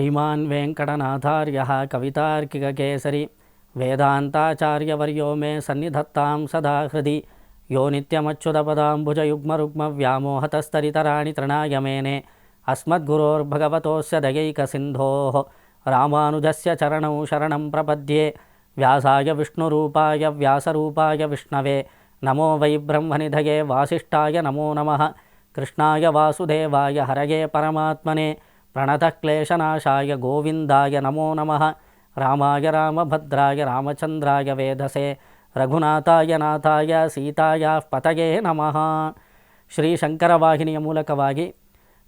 ಶ್ರೀಮಾನ್ ವೆಂಕಟನಾಥಾರ್ಯಃ ಕವಿತಾರ್ಕಿಕಕೇಸರಿ ವೇದಾಂತಾಚಾರ್ಯवर्यो मे सन्निधत्तां सदा हृदि यो नित्यमच्युतपदाम्बुजयुग्मरुग्मव्यामोहतस्तरितराणि तृणाय मेने अस्मद्गुरोर्भगवतोऽस्य दयैकसिन्धोः रामानुजस्य चरणौ शरणं प्रपद्ये व्यासाय विष्णुरूपाय व्यासरूपाय विष्णवे नमो वै ब्रह्मनिधये वासिष्ठाय नमो नमः कृष्णाय वासुदेवाय हरये परमात्मने प्रणतक्लेशनाशाय गोविन्दाय नमो नमः रामाय रामभद्राय रामचन्द्राय वेधसे रघुनाथाय नाथाय सीताया पतये नमः. ಶ್ರೀ ಶಂಕರವಾಹಿನಿಯ ಮೂಲಕವಾಗಿ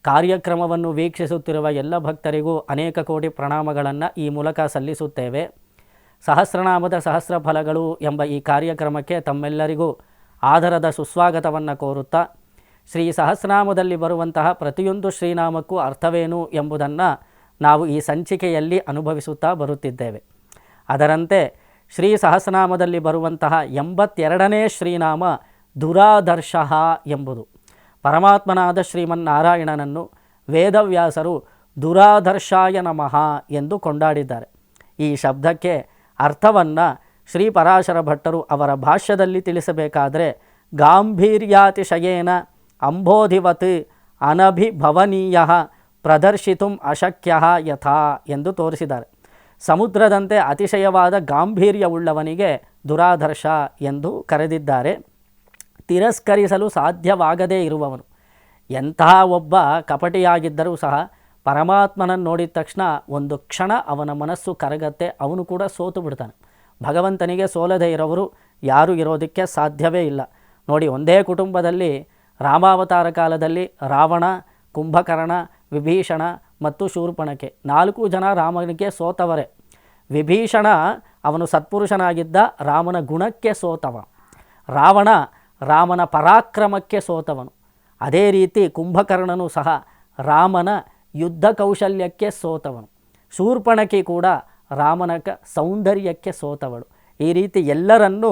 ಕಾರ್ಯಕ್ರಮವನ್ನು ವೀಕ್ಷಿಸುತ್ತಿರುವ ಎಲ್ಲ ಭಕ್ತರಿಗೂ ಅನೇಕ ಕೋಟಿ ಪ್ರಣಾಮಗಳನ್ನು ಈ ಮೂಲಕ ಸಲ್ಲಿಸುತ್ತೇವೆ. ಸಹಸ್ರನಾಮದ ಸಹಸ್ರ ಫಲಗಳು ಎಂಬ ಈ ಕಾರ್ಯಕ್ರಮಕ್ಕೆ ತಮ್ಮೆಲ್ಲರಿಗೂ ಆದರದ ಸುಸ್ವಾಗತವನ್ನು ಕೋರುತ್ತಾ, ಶ್ರೀ ಸಹಸ್ರನಾಮದಲ್ಲಿ ಬರುವಂತಹ ಪ್ರತಿಯೊಂದು ಶ್ರೀನಾಮಕ್ಕೂ ಅರ್ಥವೇನು ಎಂಬುದನ್ನು ನಾವು ಈ ಸಂಚಿಕೆಯಲ್ಲಿ ಅನುಭವಿಸುತ್ತಾ ಬರುತ್ತಿದ್ದೇವೆ. ಅದರಂತೆ ಶ್ರೀ ಸಹಸ್ರನಾಮದಲ್ಲಿ ಬರುವಂತಹ 82ನೇ ಶ್ರೀನಾಮ ದುರಾದರ್ಶ ಎಂಬುದು. ಪರಮಾತ್ಮನಾದ ಶ್ರೀಮನ್ನಾರಾಯಣನನ್ನು ವೇದವ್ಯಾಸರು ದುರಾದರ್ಶಾಯ ನಮಃ ಎಂದು ಕೊಂಡಾಡಿದ್ದಾರೆ. ಈ ಶಬ್ದಕ್ಕೆ ಅರ್ಥವನ್ನು ಶ್ರೀ ಪರಾಶರ ಭಟ್ಟರು ಅವರ ಭಾಷ್ಯದಲ್ಲಿ ತಿಳಿಸಬೇಕಾದರೆ, ಗಾಂಭೀರ್ಯಾತಿಶಯೇನ ಅಂಬೋಧಿವತ್ ಅನಭಿಭವನೀಯ ಪ್ರದರ್ಶಿತು ಅಶಕ್ಯ ಯಥಾ ಎಂದು ತೋರಿಸಿದ್ದಾರೆ. ಸಮುದ್ರದಂತೆ ಅತಿಶಯವಾದ ಗಾಂಭೀರ್ಯವುಳ್ಳವನಿಗೆ ದುರಾದರ್ಶ ಎಂದು ಕರೆದಿದ್ದಾರೆ. ತಿರಸ್ಕರಿಸಲು ಸಾಧ್ಯವಾಗದೇ ಇರುವವನು. ಎಂತಹ ಒಬ್ಬ ಕಪಟಿಯಾಗಿದ್ದರೂ ಸಹ ಪರಮಾತ್ಮನನ್ನು ನೋಡಿದ ತಕ್ಷಣ ಒಂದು ಕ್ಷಣ ಅವನ ಮನಸ್ಸು ಕರಗತ್ತೆ, ಅವನು ಕೂಡ ಸೋತು ಬಿಡ್ತಾನೆ. ಭಗವಂತನಿಗೆ ಸೋಲದೇ ಇರೋವರು ಯಾರೂ ಇರೋದಕ್ಕೆ ಸಾಧ್ಯವೇ ಇಲ್ಲ. ನೋಡಿ, ಒಂದೇ ಕುಟುಂಬದಲ್ಲಿ ರಾಮಾವತಾರ ಕಾಲದಲ್ಲಿ ರಾವಣ, ಕುಂಭಕರ್ಣ, ವಿಭೀಷಣ ಮತ್ತು ಶೂರ್ಪಣಖೆ 4 ಜನ ರಾಮನಿಗೆ ಸೋತವರೇ. ವಿಭೀಷಣ ಅವನು ಸತ್ಪುರುಷನಾಗಿದ್ದ, ರಾಮನ ಗುಣಕ್ಕೆ ಸೋತವ. ರಾವಣ ರಾಮನ ಪರಾಕ್ರಮಕ್ಕೆ ಸೋತವನು. ಅದೇ ರೀತಿ ಕುಂಭಕರ್ಣನು ಸಹ ರಾಮನ ಯುದ್ಧ ಕೌಶಲ್ಯಕ್ಕೆ ಸೋತವನು. ಶೂರ್ಪಣಖಿ ಕೂಡ ರಾಮನ ಸೌಂದರ್ಯಕ್ಕೆ ಸೋತವಳು. ಈ ರೀತಿ ಎಲ್ಲರನ್ನೂ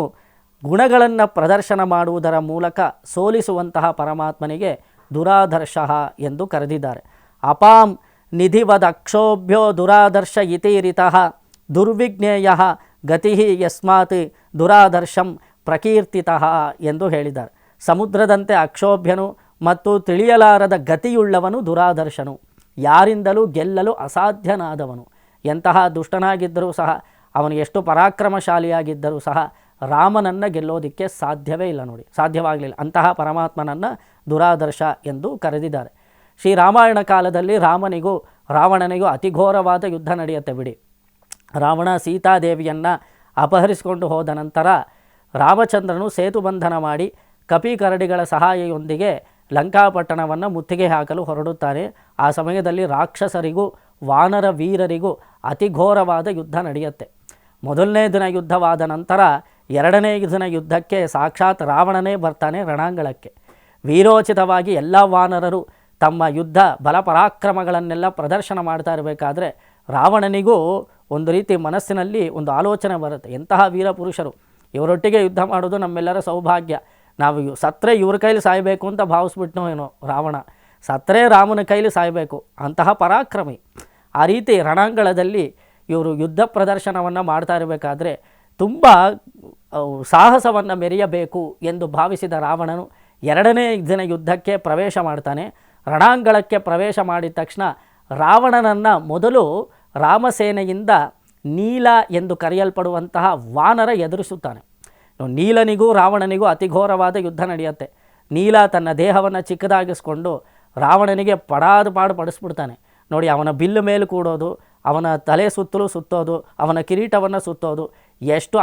ಗುಣಗಳನ್ನು ಪ್ರದರ್ಶನ ಮಾಡುವುದರ ಮೂಲಕ ಸೋಲಿಸುವಂತಹ ಪರಮಾತ್ಮನಿಗೆ ದುರಾದರ್ಶ ಎಂದು ಕರೆದಿದ್ದಾರೆ. ಅಪಾಂ ನಿಧಿವದಕ್ಷೋಭ್ಯೋ ದುರಾದರ್ಶ ಇತಿರಿತಃ ದುರ್ವಿಜ್ಞೇಯ ಗತಿ ಯಸ್ಮಾತ್ ದುರಾದರ್ಶಂ ಪ್ರಕೀರ್ತಿತಃ ಎಂದು ಹೇಳಿದ್ದಾರೆ. ಸಮುದ್ರದಂತೆ ಅಕ್ಷೋಭ್ಯನು ಮತ್ತು ತಿಳಿಯಲಾರದ ಗತಿಯುಳ್ಳವನು ದುರಾದರ್ಶನು, ಯಾರಿಂದಲೂ ಗೆಲ್ಲಲು ಅಸಾಧ್ಯನಾದವನು. ಎಂತಹ ದುಷ್ಟನಾಗಿದ್ದರೂ ಸಹ, ಅವನು ಎಷ್ಟು ಪರಾಕ್ರಮಶಾಲಿಯಾಗಿದ್ದರೂ ಸಹ ರಾಮನನ್ನು ಗೆಲ್ಲೋದಕ್ಕೆ ಸಾಧ್ಯವೇ ಇಲ್ಲ. ನೋಡಿ, ಸಾಧ್ಯವಾಗಲಿಲ್ಲ. ಅಂತಹ ಪರಮಾತ್ಮನನ್ನು ದುರಾದರ್ಶ ಎಂದು ಕರೆದಿದ್ದಾರೆ. ಶ್ರೀರಾಮಾಯಣ ಕಾಲದಲ್ಲಿ ರಾಮನಿಗೂ ರಾವಣನಿಗೂ ಅತಿಘೋರವಾದ ಯುದ್ಧ ನಡೆಯುತ್ತೆ. ಬಿಡಿ, ರಾವಣ ಸೀತಾದೇವಿಯನ್ನು ಅಪಹರಿಸಿಕೊಂಡು ಹೋದ ನಂತರ ರಾಮಚಂದ್ರನು ಸೇತುಬಂಧನ ಮಾಡಿ ಕಪಿಕರಡಿಗಳ ಸಹಾಯದೊಂದಿಗೆ ಲಂಕಾಪಟ್ಟಣವನ್ನು ಮುತ್ತಿಗೆ ಹಾಕಲು ಹೊರಡುತ್ತಾನೆ. ಆ ಸಮಯದಲ್ಲಿ ರಾಕ್ಷಸರಿಗೂ ವಾನರ ವೀರರಿಗೂ ಅತಿಘೋರವಾದ ಯುದ್ಧ ನಡೆಯುತ್ತೆ. ಮೊದಲನೇ ದಿನ ಯುದ್ಧವಾದ ನಂತರ 2ನೇ ದಿನ ಯುದ್ಧಕ್ಕೆ ಸಾಕ್ಷಾತ್ ರಾವಣನೇ ಬರ್ತಾನೆ ರಣಾಂಗಣಕ್ಕೆ. ವೀರೋಚಿತವಾಗಿ ಎಲ್ಲ ವಾನರರು ತಮ್ಮ ಯುದ್ಧ ಬಲಪರಾಕ್ರಮಗಳನ್ನೆಲ್ಲ ಪ್ರದರ್ಶನ ಮಾಡ್ತಾ ಇರಬೇಕಾದ್ರೆ ರಾವಣನಿಗೂ ಒಂದು ರೀತಿ ಮನಸ್ಸಿನಲ್ಲಿ ಒಂದು ಆಲೋಚನೆ ಬರುತ್ತೆ. ಎಂತಹ ವೀರಪುರುಷರು, ಇವರೊಟ್ಟಿಗೆ ಯುದ್ಧ ಮಾಡೋದು ನಮ್ಮೆಲ್ಲರ ಸೌಭಾಗ್ಯ. ನಾವು ಸತ್ತರೆ ಇವ್ರ ಕೈಲಿ ಸಾಯಬೇಕು ಅಂತ ಭಾವಿಸ್ಬಿಟ್ನೋ ಏನೋ ರಾವಣ. ಸತ್ತರೆ ರಾಮನ ಕೈಲಿ ಸಾಯಬೇಕು, ಅಂತಹ ಪರಾಕ್ರಮಿ. ಆ ರೀತಿ ರಣಾಂಗಣದಲ್ಲಿ ಇವರು ಯುದ್ಧ ಪ್ರದರ್ಶನವನ್ನು ಮಾಡ್ತಾ ಇರಬೇಕಾದ್ರೆ ತುಂಬ ಸಾಹಸವನ್ನು ಮೆರೆಯಬೇಕು ಎಂದು ಭಾವಿಸಿದ ರಾವಣನು 2ನೇ ದಿನ ಯುದ್ಧಕ್ಕೆ ಪ್ರವೇಶ ಮಾಡ್ತಾನೆ. ರಣಾಂಗಣಕ್ಕೆ ಪ್ರವೇಶ ಮಾಡಿದ ತಕ್ಷಣ ರಾವಣನನ್ನು ಮೊದಲು ರಾಮಸೇನೆಯಿಂದ ನೀಲ ಎಂದು ಕರೆಯಲ್ಪಡುವಂತಹ ವಾನರ ಎದುರಿಸುತ್ತಾನೆ. ನೀಲನಿಗೂ ರಾವಣನಿಗೂ ಅತಿಘೋರವಾದ ಯುದ್ಧ ನಡೆಯುತ್ತೆ. ನೀಲ ತನ್ನ ದೇಹವನ್ನು ಚಿಕ್ಕದಾಗಿಸ್ಕೊಂಡು ರಾವಣನಿಗೆ ಪಾಡು ಪಡಿಸ್ಬಿಡ್ತಾನೆ. ನೋಡಿ, ಅವನ ಬಿಲ್ಲು ಮೇಲೆ ಕೂಡೋದು, ಅವನ ತಲೆ ಸುತ್ತಲೂ ಸುತ್ತೋದು, ಅವನ ಕಿರೀಟವನ್ನು ಸುತ್ತೋದು, ಎಷ್ಟು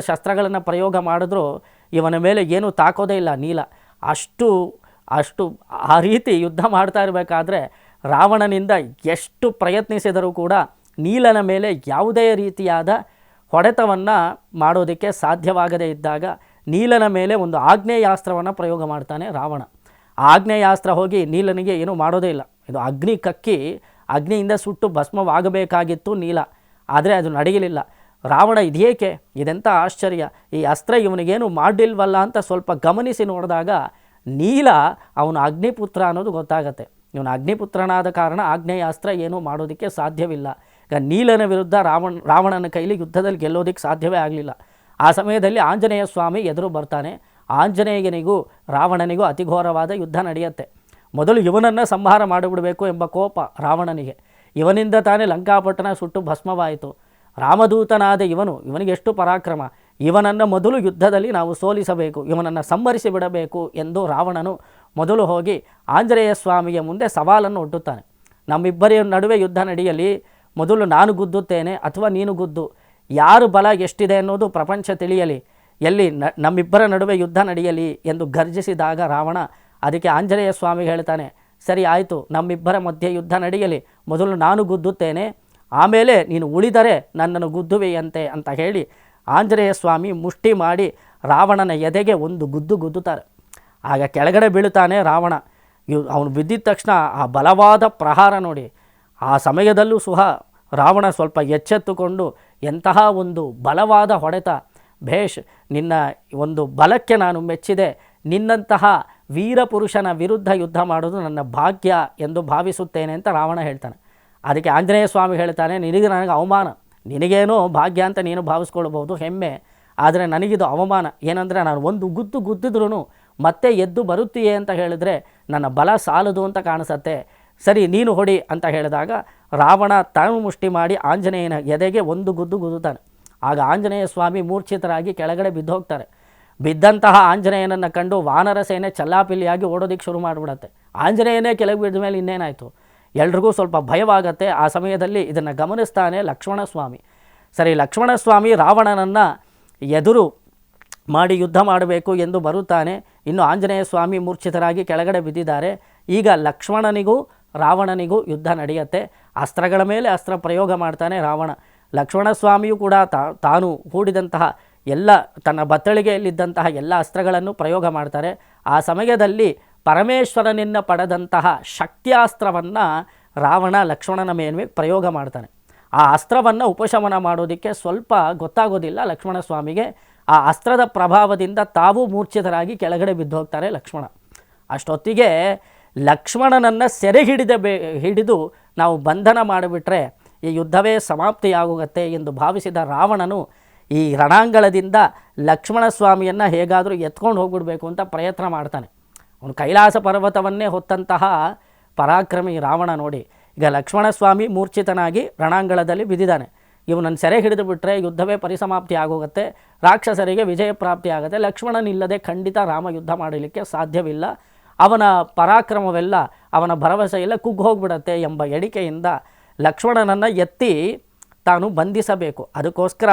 ಶಸ್ತ್ರಗಳನ್ನು ಪ್ರಯೋಗ ಮಾಡಿದ್ರೂ ಇವನ ಮೇಲೆ ಏನೂ ತಾಕೋದೇ ಇಲ್ಲ ನೀಲ. ಅಷ್ಟು ಆ ರೀತಿ ಯುದ್ಧ ಮಾಡ್ತಾ ಇರಬೇಕಾದ್ರೆ ರಾವಣನಿಂದ ಎಷ್ಟು ಪ್ರಯತ್ನಿಸಿದರೂ ಕೂಡ ನೀಲನ ಮೇಲೆ ಯಾವುದೇ ರೀತಿಯಾದ ಹೊಡೆತವನ್ನು ಮಾಡೋದಕ್ಕೆ ಸಾಧ್ಯವಾಗದೇ ಇದ್ದಾಗ ನೀಲನ ಮೇಲೆ ಒಂದು ಆಗ್ನೇಯಾಸ್ತ್ರವನ್ನು ಪ್ರಯೋಗ ಮಾಡ್ತಾನೆ ರಾವಣ. ಆಗ್ನೇಯಾಸ್ತ್ರ ಹೋಗಿ ನೀಲನಿಗೆ ಏನೂ ಮಾಡೋದೇ ಇಲ್ಲ. ಇದು ಅಗ್ನಿ ಕಕ್ಕಿ ಅಗ್ನಿಯಿಂದ ಸುಟ್ಟು ಭಸ್ಮವಾಗಬೇಕಾಗಿತ್ತು ನೀಲ, ಆದರೆ ಅದು ನಡೆಯಲಿಲ್ಲ. ರಾವಣ ಇದೇಕೆ, ಇದೆಂಥ ಆಶ್ಚರ್ಯ, ಈ ಅಸ್ತ್ರ ಇವನಿಗೇನು ಮಾಡಿಲ್ವಲ್ಲ ಅಂತ ಸ್ವಲ್ಪ ಗಮನಿಸಿ ನೋಡಿದಾಗ ನೀಲ ಅವನು ಅಗ್ನಿಪುತ್ರ ಅನ್ನೋದು ಗೊತ್ತಾಗತ್ತೆ. ಇವನು ಅಗ್ನಿಪುತ್ರನಾದ ಕಾರಣ ಆಗ್ನೇಯಾಸ್ತ್ರ ಏನೂ ಮಾಡೋದಕ್ಕೆ ಸಾಧ್ಯವಿಲ್ಲ. ಈಗ ನೀಲನ ವಿರುದ್ಧ ರಾವಣನ ಕೈಲಿ ಯುದ್ಧದಲ್ಲಿ ಗೆಲ್ಲೋದಕ್ಕೆ ಸಾಧ್ಯವೇ ಆಗಲಿಲ್ಲ. ಆ ಸಮಯದಲ್ಲಿ ಆಂಜನೇಯ ಸ್ವಾಮಿ ಎದುರು ಬರ್ತಾನೆ. ಆಂಜನೇಯನಿಗೂ ರಾವಣನಿಗೂ ಅತಿಘೋರವಾದ ಯುದ್ಧ ನಡೆಯುತ್ತೆ. ಮೊದಲು ಇವನನ್ನು ಸಂಹಾರ ಮಾಡಿಬಿಡಬೇಕು ಎಂಬ ಕೋಪ ರಾವಣನಿಗೆ. ಇವನಿಂದ ತಾನೇ ಲಂಕಾಪಟ್ಟಣ ಸುಟ್ಟು ಭಸ್ಮವಾಯಿತು. ರಾಮದೂತನಾದ ಇವನಿಗೆ ಎಷ್ಟು ಪರಾಕ್ರಮ, ಇವನನ್ನು ಮೊದಲು ಯುದ್ಧದಲ್ಲಿ ನಾವು ಸೋಲಿಸಬೇಕು, ಇವನನ್ನು ಸಂಹರಿಸಿ ಬಿಡಬೇಕು ಎಂದು ರಾವಣನು ಮೊದಲು ಹೋಗಿ ಆಂಜನೇಯ ಸ್ವಾಮಿಯ ಮುಂದೆ ಸವಾಲನ್ನು ಒಡ್ಡುತ್ತಾನೆ. ನಮ್ಮಿಬ್ಬರ ನಡುವೆ ಯುದ್ಧ ನಡೆಯಲಿ, ಮೊದಲು ನಾನು ಗುದ್ದುತ್ತೇನೆ ಅಥವಾ ನೀನು ಗುದ್ದು, ಯಾರು ಬಲ ಎಷ್ಟಿದೆ ಅನ್ನೋದು ಪ್ರಪಂಚ ತಿಳಿಯಲಿ, ಎಲ್ಲಿ ನಮ್ಮಿಬ್ಬರ ನಡುವೆ ಯುದ್ಧ ನಡೆಯಲಿ ಎಂದು ಗರ್ಜಿಸಿದಾಗ ರಾವಣ ಅದಕ್ಕೆ ಆಂಜನೇಯ ಸ್ವಾಮಿ ಹೇಳ್ತಾನೆ, ಸರಿ ಆಯಿತು, ನಮ್ಮಿಬ್ಬರ ಮಧ್ಯೆ ಯುದ್ಧ ನಡೆಯಲಿ, ಮೊದಲು ನಾನು ಗುದ್ದುತ್ತೇನೆ, ಆಮೇಲೆ ನೀನು ಉಳಿದರೆ ನನ್ನನ್ನು ಗುದ್ದುವೆಯಂತೆ ಅಂತ ಹೇಳಿ ಆಂಜನೇಯ ಸ್ವಾಮಿ ಮುಷ್ಟಿ ಮಾಡಿ ರಾವಣನ ಎದೆಗೆ ಒಂದು ಗುದ್ದುತ್ತಾರೆ. ಆಗ ಕೆಳಗಡೆ ಬೀಳುತ್ತಾನೆ ರಾವಣ. ಅವನು ಬಿದ್ದಿದ ತಕ್ಷಣ ಆ ಬಲವಾದ ಪ್ರಹಾರ ನೋಡಿ, ಆ ಸಮಯದಲ್ಲೂ ಸಹ ರಾವಣ ಸ್ವಲ್ಪ ಎಚ್ಚೆತ್ತುಕೊಂಡು ಎಂತಹ ಒಂದು ಬಲವಾದ ಹೊಡೆತ, ಭೇಷ್, ನಿನ್ನ ಒಂದು ಬಲಕ್ಕೆ ನಾನು ಮೆಚ್ಚಿದೆ, ನಿನ್ನಂತಹ ವೀರಪುರುಷನ ವಿರುದ್ಧ ಯುದ್ಧ ಮಾಡೋದು ನನ್ನ ಭಾಗ್ಯ ಎಂದು ಭಾವಿಸುತ್ತೇನೆ ಅಂತ ರಾವಣ ಹೇಳ್ತಾನೆ. ಅದಕ್ಕೆ ಆಂಜನೇಯ ಸ್ವಾಮಿ ಹೇಳ್ತಾನೆ, ನನಗೆ ಅವಮಾನ, ನಿನಗೇನೋ ಭಾಗ್ಯ ಅಂತ ನೀನು ಭಾವಿಸ್ಕೊಳ್ಬೋದು, ಹೆಮ್ಮೆ, ಆದರೆ ನನಗಿದು ಅವಮಾನ. ಏನಂದರೆ ನಾನು ಒಂದು ಗುದ್ದಿದ್ರೂ ಮತ್ತೆ ಎದ್ದು ಬರುತ್ತೀಯೇ ಅಂತ ಹೇಳಿದ್ರೆ ನನ್ನ ಬಲ ಸಾಲದು ಅಂತ ಕಾಣಿಸತ್ತೆ, ಸರಿ ನೀನು ಹೊಡಿ ಅಂತ ಹೇಳಿದಾಗ ರಾವಣ ತಾನು ಮುಷ್ಟಿ ಮಾಡಿ ಆಂಜನೇಯನ ಎದೆಗೆ ಒಂದು ಗುದ್ದುತ್ತಾನೆ. ಆಗ ಆಂಜನೇಯ ಸ್ವಾಮಿ ಮೂರ್ಛಿತರಾಗಿ ಕೆಳಗಡೆ ಬಿದ್ದು ಹೋಗ್ತಾರೆ. ಬಿದ್ದಂತಹ ಆಂಜನೇಯನನ್ನು ಕಂಡು ವಾನರ ಸೇನೆ ಚಲ್ಲಾಪಿಲ್ಲಿಯಾಗಿ ಓಡೋದಿಕ್ಕೆ ಶುರು ಮಾಡಿಬಿಡತ್ತೆ. ಆಂಜನೇಯನೇ ಕೆಳಗೆ ಬಿದ್ದ ಮೇಲೆ ಇನ್ನೇನಾಯಿತು, ಎಲ್ರಿಗೂ ಸ್ವಲ್ಪ ಭಯವಾಗತ್ತೆ. ಆ ಸಮಯದಲ್ಲಿ ಇದನ್ನು ಗಮನಿಸ್ತಾನೆ ಲಕ್ಷ್ಮಣಸ್ವಾಮಿ. ಸರಿ, ಲಕ್ಷ್ಮಣಸ್ವಾಮಿ ರಾವಣನನ್ನು ಎದುರು ಮಾಡಿ ಯುದ್ಧ ಮಾಡಬೇಕು ಎಂದು ಬರುತ್ತಾನೆ. ಇನ್ನು ಆಂಜನೇಯ ಸ್ವಾಮಿ ಮೂರ್ಛಿತರಾಗಿ ಕೆಳಗಡೆ ಬಿದ್ದಿದ್ದಾರೆ. ಈಗ ಲಕ್ಷ್ಮಣನಿಗೂ ರಾವಣನಿಗೂ ಯುದ್ಧ ನಡೆಯುತ್ತೆ. ಅಸ್ತ್ರಗಳ ಮೇಲೆ ಅಸ್ತ್ರ ಪ್ರಯೋಗ ಮಾಡ್ತಾನೆ ರಾವಣ. ಲಕ್ಷ್ಮಣಸ್ವಾಮಿಯೂ ಕೂಡ ತಾನು ಹೂಡಿದಂತಹ ಎಲ್ಲ ತನ್ನ ಬತ್ತಳಿಗೆಯಲ್ಲಿದ್ದಂತಹ ಎಲ್ಲ ಅಸ್ತ್ರಗಳನ್ನು ಪ್ರಯೋಗ ಮಾಡ್ತಾರೆ. ಆ ಸಮಯದಲ್ಲಿ ಪರಮೇಶ್ವರನಿಂದ ಪಡೆದಂತಹ ಶಕ್ತ್ಯಾಸ್ತ್ರವನ್ನು ರಾವಣ ಲಕ್ಷ್ಮಣನ ಮೇಲೆ ಪ್ರಯೋಗ ಮಾಡ್ತಾನೆ. ಆ ಅಸ್ತ್ರವನ್ನು ಉಪಶಮನ ಮಾಡೋದಕ್ಕೆ ಸ್ವಲ್ಪ ಗೊತ್ತಾಗೋದಿಲ್ಲ ಲಕ್ಷ್ಮಣಸ್ವಾಮಿಗೆ. ಆ ಅಸ್ತ್ರದ ಪ್ರಭಾವದಿಂದ ತಾವು ಮೂರ್ಛಿತರಾಗಿ ಕೆಳಗಡೆ ಬಿದ್ದು ಹೋಗ್ತಾರೆ ಲಕ್ಷ್ಮಣ. ಅಷ್ಟೊತ್ತಿಗೆ ಲಕ್ಷ್ಮಣನನ್ನು ಸೆರೆ ಹಿಡಿದು ನಾವು ಬಂಧನ ಮಾಡಿಬಿಟ್ರೆ ಈ ಯುದ್ಧವೇ ಸಮಾಪ್ತಿಯಾಗುತ್ತೆ ಎಂದು ಭಾವಿಸಿದ ರಾವಣನು ಈ ರಣಾಂಗಣದಿಂದ ಲಕ್ಷ್ಮಣಸ್ವಾಮಿಯನ್ನು ಹೇಗಾದರೂ ಎತ್ಕೊಂಡು ಹೋಗ್ಬಿಡ್ಬೇಕು ಅಂತ ಪ್ರಯತ್ನ ಮಾಡ್ತಾನೆ. ಅವನು ಕೈಲಾಸ ಪರ್ವತವನ್ನೇ ಹೊತ್ತಂತಹ ಪರಾಕ್ರಮಿ ರಾವಣ ನೋಡಿ. ಈಗ ಲಕ್ಷ್ಮಣಸ್ವಾಮಿ ಮೂರ್ಛಿತನಾಗಿ ರಣಾಂಗಣದಲ್ಲಿ ಬಿದ್ದಿದ್ದಾನೆ. ಇವನನ್ನು ಸೆರೆ ಹಿಡಿದು ಬಿಟ್ಟರೆ ಯುದ್ಧವೇ ಪರಿಸಮಾಪ್ತಿ ಆಗೋಗುತ್ತೆ, ರಾಕ್ಷಸರಿಗೆ ವಿಜಯ ಪ್ರಾಪ್ತಿ ಆಗುತ್ತೆ. ಲಕ್ಷ್ಮಣನಿಲ್ಲದೆ ಖಂಡಿತ ರಾಮ ಯುದ್ಧ ಮಾಡಲಿಕ್ಕೆ ಸಾಧ್ಯವಿಲ್ಲ. ಅವನ ಪರಾಕ್ರಮವೆಲ್ಲ, ಅವನ ಭರವಸೆ ಎಲ್ಲ ಕುಗ್ಗಿ ಹೋಗ್ಬಿಡತ್ತೆ ಎಂಬ ಎಣಿಕೆಯಿಂದ ಲಕ್ಷ್ಮಣನನ್ನು ಎತ್ತಿ ತಾನು ಬಂಧಿಸಬೇಕು. ಅದಕ್ಕೋಸ್ಕರ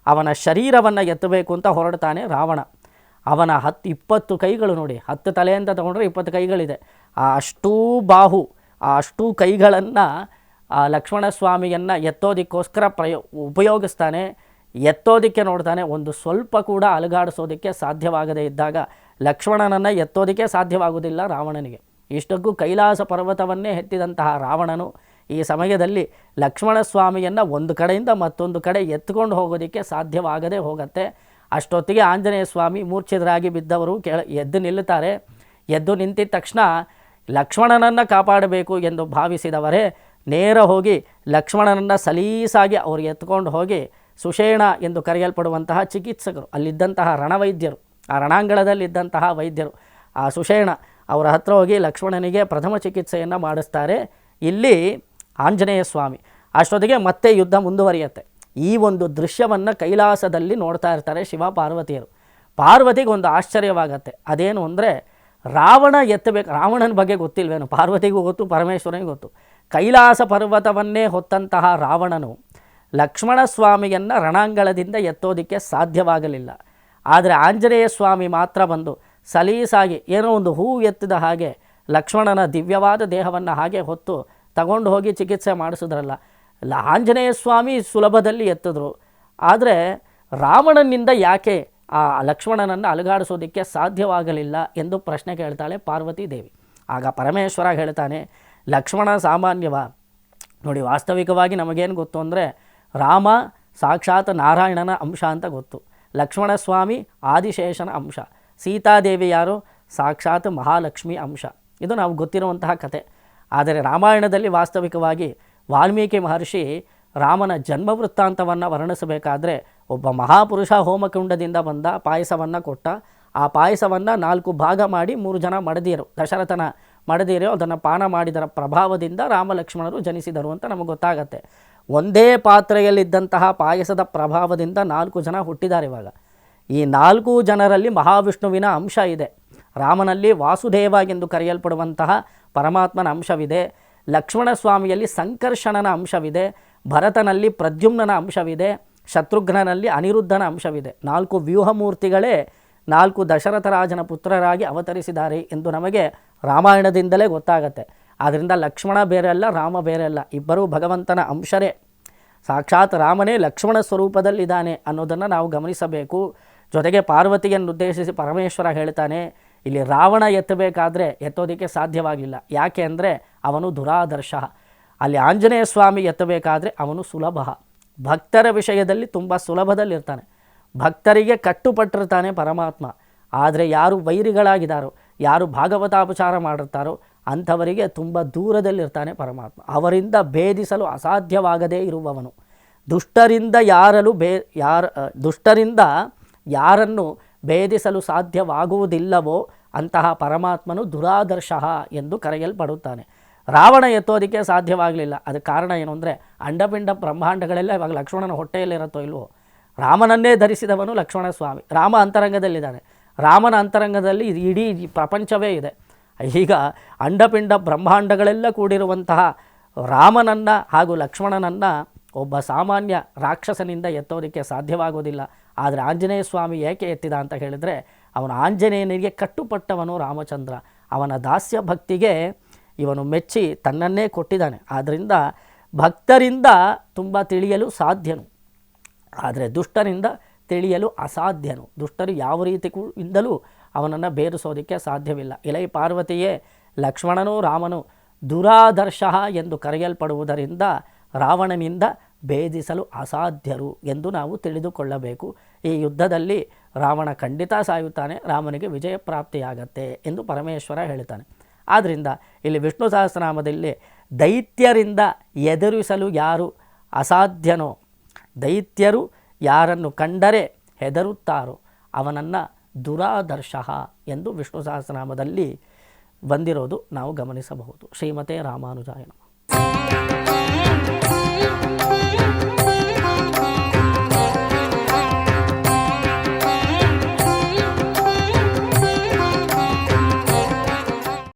ಅವನ ಶರೀರವನ್ನು ಎತ್ತಬೇಕು ಅಂತ ಹೊರಡ್ತಾನೆ ರಾವಣ. ಅವನ 20 ಕೈಗಳು ನೋಡಿ, 10 ತಲೆ ಅಂತ ತೊಗೊಂಡ್ರೆ 20 ಕೈಗಳಿದೆ. ಅಷ್ಟೂ ಬಾಹು, ಅಷ್ಟೂ ಕೈಗಳನ್ನು ಲಕ್ಷ್ಮಣಸ್ವಾಮಿಯನ್ನು ಎತ್ತೋದಕ್ಕೋಸ್ಕರ ಉಪಯೋಗಿಸ್ತಾನೆ. ಎತ್ತೋದಕ್ಕೆ ನೋಡ್ತಾನೆ, ಒಂದು ಸ್ವಲ್ಪ ಕೂಡ ಅಲುಗಾಡಿಸೋದಕ್ಕೆ ಸಾಧ್ಯವಾಗದೇ ಇದ್ದಾಗ ಲಕ್ಷ್ಮಣನನ್ನು ಎತ್ತೋದಕ್ಕೆ ಸಾಧ್ಯವಾಗುವುದಿಲ್ಲ ರಾವಣನಿಗೆ. ಇಷ್ಟಕ್ಕೂ ಕೈಲಾಸ ಪರ್ವತವನ್ನೇ ಎತ್ತಿದಂತಹ ರಾವಣನು ಈ ಸಮಯದಲ್ಲಿ ಲಕ್ಷ್ಮಣಸ್ವಾಮಿಯನ್ನು ಒಂದು ಕಡೆಯಿಂದ ಮತ್ತೊಂದು ಕಡೆ ಎತ್ಕೊಂಡು ಹೋಗೋದಕ್ಕೆ ಸಾಧ್ಯವಾಗದೇ ಹೋಗುತ್ತೆ. ಅಷ್ಟೊತ್ತಿಗೆ ಆಂಜನೇಯ ಸ್ವಾಮಿ ಮೂರ್ಛಿತರಾಗಿ ಬಿದ್ದವರು ಎದ್ದು ನಿಲ್ಲುತ್ತಾರೆ. ಎದ್ದು ನಿಂತಿದ ತಕ್ಷಣ ಲಕ್ಷ್ಮಣನನ್ನು ಕಾಪಾಡಬೇಕು ಎಂದು ಭಾವಿಸಿದವರೇ ನೇರ ಹೋಗಿ ಲಕ್ಷ್ಮಣನನ್ನು ಸಲೀಸಾಗಿ ಅವರು ಎತ್ಕೊಂಡು ಹೋಗಿ ಸುಷೇಣ ಎಂದು ಕರೆಯಲ್ಪಡುವಂತಹ ಚಿಕಿತ್ಸಕರು, ಅಲ್ಲಿದ್ದಂತಹ ರಣವೈದ್ಯರು, ಆ ರಣಾಂಗಣದಲ್ಲಿದ್ದಂತಹ ವೈದ್ಯರು, ಆ ಸುಷೇಣ ಅವರ ಹತ್ರ ಹೋಗಿ ಲಕ್ಷ್ಮಣನಿಗೆ ಪ್ರಥಮ ಚಿಕಿತ್ಸೆಯನ್ನು ಮಾಡಿಸ್ತಾರೆ. ಇಲ್ಲಿ ಆಂಜನೇಯ ಸ್ವಾಮಿ. ಅಷ್ಟೊತ್ತಿಗೆ ಮತ್ತೆ ಯುದ್ಧ ಮುಂದುವರಿಯುತ್ತೆ. ಈ ಒಂದು ದೃಶ್ಯವನ್ನು ಕೈಲಾಸದಲ್ಲಿ ನೋಡ್ತಾ ಇರ್ತಾರೆ ಶಿವ ಪಾರ್ವತಿಯರು. ಪಾರ್ವತಿಗೆ ಒಂದು ಆಶ್ಚರ್ಯವಾಗತ್ತೆ. ಅದೇನು ಅಂದರೆ, ರಾವಣ ಎತ್ತಬೇಕು, ರಾವಣನ ಬಗ್ಗೆ ಗೊತ್ತಿಲ್ವೇನು, ಪಾರ್ವತಿಗೂ ಗೊತ್ತು, ಪರಮೇಶ್ವರನಿಗೂ ಗೊತ್ತು. ಕೈಲಾಸ ಪರ್ವತವನ್ನೇ ಹೊತ್ತಂತಹ ರಾವಣನು ಲಕ್ಷ್ಮಣಸ್ವಾಮಿಯನ್ನು ರಣಾಂಗಣದಿಂದ ಎತ್ತೋದಕ್ಕೆ ಸಾಧ್ಯವಾಗಲಿಲ್ಲ. ಆದರೆ ಆಂಜನೇಯ ಸ್ವಾಮಿ ಮಾತ್ರ ಬಂದು ಸಲೀಸಾಗಿ ಏನೋ ಒಂದು ಹೂವು ಎತ್ತಿದ ಹಾಗೆ ಲಕ್ಷ್ಮಣನ ದಿವ್ಯವಾದ ದೇಹವನ್ನು ಹಾಗೆ ಹೊತ್ತು ತಗೊಂಡು ಹೋಗಿ ಚಿಕಿತ್ಸೆ ಮಾಡಿಸಿದ್ರಲ್ಲ. ಆಂಜನೇಯ ಸ್ವಾಮಿ ಸುಲಭದಲ್ಲಿ ಎತ್ತಿದ್ರು, ಆದರೆ ರಾವಣನಿಂದ ಯಾಕೆ ಆ ಲಕ್ಷ್ಮಣನನ್ನು ಅಲುಗಾಡಿಸೋದಕ್ಕೆ ಸಾಧ್ಯವಾಗಲಿಲ್ಲ ಎಂದು ಪ್ರಶ್ನೆ ಕೇಳ್ತಾಳೆ ಪಾರ್ವತಿ ದೇವಿ. ಆಗ ಪರಮೇಶ್ವರ ಹೇಳ್ತಾನೆ, ಲಕ್ಷ್ಮಣ ಸಾಮಾನ್ಯವ ನೋಡಿ, ವಾಸ್ತವಿಕವಾಗಿ ನಮಗೇನು ಗೊತ್ತು ಅಂದರೆ ರಾಮ ಸಾಕ್ಷಾತ್ ನಾರಾಯಣನ ಅಂಶ ಅಂತ ಗೊತ್ತು, ಲಕ್ಷ್ಮಣಸ್ವಾಮಿ ಆದಿಶೇಷನ ಅಂಶ, ಸೀತಾದೇವಿ ಯಾರು ಸಾಕ್ಷಾತ್ ಮಹಾಲಕ್ಷ್ಮಿ ಅಂಶ, ಇದು ನಾವು ಗೊತ್ತಿರುವಂತಹ ಕತೆ. ಆದರೆ ರಾಮಾಯಣದಲ್ಲಿ ವಾಸ್ತವಿಕವಾಗಿ ವಾಲ್ಮೀಕಿ ಮಹರ್ಷಿ ರಾಮನ ಜನ್ಮ ವೃತ್ತಾಂತವನ್ನು ವರ್ಣಿಸಬೇಕಾದ್ರೆ ಒಬ್ಬ ಮಹಾಪುರುಷ ಹೋಮಕುಂಡದಿಂದ ಬಂದ ಪಾಯಸವನ್ನು ಕೊಟ್ಟ. ಆ ಪಾಯಸವನ್ನು 4 ಭಾಗ ಮಾಡಿ 3 ಜನ ಮಡದಿಯರು, ದಶರಥನ ಮಡದಿಯರು ಅದನ್ನು ಪಾನ ಮಾಡಿದರ ಪ್ರಭಾವದಿಂದ ರಾಮ ಲಕ್ಷ್ಮಣರು ಜನಿಸಿದರು ಅಂತ ನಮಗೆ ಗೊತ್ತಾಗತ್ತೆ. ಒಂದೇ ಪಾತ್ರೆಯಲ್ಲಿದ್ದಂತಹ ಪಾಯಸದ ಪ್ರಭಾವದಿಂದ 4 ಜನ ಹುಟ್ಟಿದ್ದಾರೆ. ಇವಾಗ ಈ 4 ಜನರಲ್ಲಿ ಮಹಾವಿಷ್ಣುವಿನ ಅಂಶ ಇದೆ. ರಾಮನಲ್ಲಿ ವಾಸುದೇವ ಎಂದು ಕರೆಯಲ್ಪಡುವಂತಹ ಪರಮಾತ್ಮನ ಅಂಶವಿದೆ. ಲಕ್ಷ್ಮಣ ಸ್ವಾಮಿಯಲ್ಲಿ ಸಂಕರ್ಷಣನ ಅಂಶವಿದೆ. ಭರತನಲ್ಲಿ ಪ್ರದ್ಯುಮ್ನನ ಅಂಶವಿದೆ. ಶತ್ರುಘ್ನನಲ್ಲಿ ಅನಿರುದ್ಧನ ಅಂಶವಿದೆ. 4 ವ್ಯೂಹಮೂರ್ತಿಗಳೇ 4 ದಶರಥ ರಾಜನ ಪುತ್ರರಾಗಿ ಅವತರಿಸಿದ್ದಾರೆ ಎಂದು ನಮಗೆ ರಾಮಾಯಣದಿಂದಲೇ ಗೊತ್ತಾಗತ್ತೆ. ಆದ್ದರಿಂದ ಲಕ್ಷ್ಮಣ ಬೇರೆ ಅಲ್ಲ, ರಾಮ ಬೇರೆ ಅಲ್ಲ, ಇಬ್ಬರೂ ಭಗವಂತನ ಅಂಶರೇ. ಸಾಕ್ಷಾತ್ ರಾಮನೇ ಲಕ್ಷ್ಮಣ ಸ್ವರೂಪದಲ್ಲಿದ್ದಾನೆ ಅನ್ನೋದನ್ನು ನಾವು ಗಮನಿಸಬೇಕು. ಜೊತೆಗೆ ಪಾರ್ವತಿಯನ್ನು ಉದ್ದೇಶಿಸಿ ಪರಮೇಶ್ವರ ಹೇಳ್ತಾನೆ, ಇಲ್ಲಿ ರಾವಣ ಎತ್ತಬೇಕಾದ್ರೆ ಎತ್ತೋದಕ್ಕೆ ಸಾಧ್ಯವಾಗಿಲ್ಲ. ಯಾಕೆ ಅಂದರೆ ಅವನು ದುರಾದರ್ಶ. ಅಲ್ಲಿ ಆಂಜನೇಯ ಸ್ವಾಮಿ ಎತ್ತಬೇಕಾದ್ರೆ ಅವನು ಸುಲಭ. ಭಕ್ತರ ವಿಷಯದಲ್ಲಿ ತುಂಬ ಸುಲಭದಲ್ಲಿರ್ತಾನೆ. ಭಕ್ತರಿಗೆ ಕಟ್ಟುಪಟ್ಟಿರ್ತಾನೆ ಪರಮಾತ್ಮ. ಆದರೆ ಯಾರು ವೈರಿಗಳಾಗಿದ್ದಾರೋ, ಯಾರು ಭಾಗವತಾಪಚಾರ ಮಾಡಿರ್ತಾರೋ ಅಂಥವರಿಗೆ ತುಂಬ ದೂರದಲ್ಲಿರ್ತಾನೆ ಪರಮಾತ್ಮ. ಅವರಿಂದ ಭೇದಿಸಲು ಅಸಾಧ್ಯವಾಗದೇ ಇರುವವನು. ದುಷ್ಟರಿಂದ ಯಾರನ್ನು ಭೇದಿಸಲು ಸಾಧ್ಯವಾಗುವುದಿಲ್ಲವೋ ಅಂತಹ ಪರಮಾತ್ಮನು ದುರಾದರ್ಶ ಎಂದು ಕರೆಯಲ್ಪಡುತ್ತಾನೆ. ರಾವಣ ಎತ್ತೋದಕ್ಕೆ ಸಾಧ್ಯವಾಗಲಿಲ್ಲ. ಅದಕ್ಕೆ ಕಾರಣ ಏನು ಅಂದರೆ ಅಂಡಪಿಂಡ ಬ್ರಹ್ಮಾಂಡಗಳೆಲ್ಲ ಇವಾಗ ಲಕ್ಷ್ಮಣನ ಹೊಟ್ಟೆಯಲ್ಲಿರುತ್ತೋ ಇಲ್ವೋ, ರಾಮನನ್ನೇ ಧರಿಸಿದವನು ಲಕ್ಷ್ಮಣ ಸ್ವಾಮಿ. ರಾಮ ಅಂತರಂಗದಲ್ಲಿದ್ದಾನೆ. ರಾಮನ ಅಂತರಂಗದಲ್ಲಿ ಇಡೀ ಪ್ರಪಂಚವೇ ಇದೆ. ಈಗ ಅಂಡಪಿಂಡ ಬ್ರಹ್ಮಾಂಡಗಳೆಲ್ಲ ಕೂಡಿರುವಂತಹ ರಾಮನನ್ನು ಹಾಗೂ ಲಕ್ಷ್ಮಣನನ್ನು ಒಬ್ಬ ಸಾಮಾನ್ಯ ರಾಕ್ಷಸನಿಂದ ಎತ್ತೋದಕ್ಕೆ ಸಾಧ್ಯವಾಗೋದಿಲ್ಲ. ಆದರೆ ಆಂಜನೇಯ ಸ್ವಾಮಿ ಏಕೆ ಎತ್ತಿದ ಅಂತ ಹೇಳಿದರೆ, ಅವನ ಆಂಜನೇಯನಿಗೆ ಕಟ್ಟುಪಟ್ಟವನು ರಾಮಚಂದ್ರ. ಅವನ ದಾಸ್ಯ ಭಕ್ತಿಗೆ ಇವನು ಮೆಚ್ಚಿ ತನ್ನನ್ನೇ ಕೊಟ್ಟಿದ್ದಾನೆ. ಆದ್ದರಿಂದ ಭಕ್ತರಿಂದ ತುಂಬ ತಿಳಿಯಲು ಸಾಧ್ಯನು, ಆದರೆ ದುಷ್ಟರಿಂದ ತಿಳಿಯಲು ಅಸಾಧ್ಯನು. ದುಷ್ಟರು ಯಾವ ರೀತಿಯಿಂದಲೂ ಅವನನ್ನು ಬೇರಿಸೋದಕ್ಕೆ ಸಾಧ್ಯವಿಲ್ಲ. ಎಲೈ ಪಾರ್ವತಿಯೇ, ಲಕ್ಷ್ಮಣನೂ ರಾಮನು ದುರಾದರ್ಶ ಎಂದು ಕರೆಯಲ್ಪಡುವುದರಿಂದ ರಾವಣನಿಂದ ಭೇದಿಸಲು ಅಸಾಧ್ಯರು ಎಂದು ನಾವು ತಿಳಿದುಕೊಳ್ಳಬೇಕು. ಈ ಯುದ್ಧದಲ್ಲಿ ರಾವಣ ಖಂಡಿತ ಸಾಯುತ್ತಾನೆ, ರಾಮನಿಗೆ ವಿಜಯ ಪ್ರಾಪ್ತಿಯಾಗತ್ತೆ ಎಂದು ಪರಮೇಶ್ವರ ಹೇಳ್ತಾನೆ. ಆದ್ದರಿಂದ ಇಲ್ಲಿ ವಿಷ್ಣು ಸಹಸ್ರನಾಮದಲ್ಲಿ ದೈತ್ಯರಿಂದ ಎದುರಿಸಲು ಯಾರು ಅಸಾಧ್ಯನೋ, ದೈತ್ಯರು ಯಾರನ್ನು ಕಂಡರೆ ಹೆದರುತ್ತಾರೋ ಅವನನ್ನು ದುರಾದರ್ಶ ಎಂದು ವಿಷ್ಣು ಸಹಸ್ರನಾಮದಲ್ಲಿ ಬಂದಿರೋದು ನಾವು ಗಮನಿಸಬಹುದು. ಶ್ರೀಮತೆ ರಾಮಾನುಜಾಯ ನಮಃ.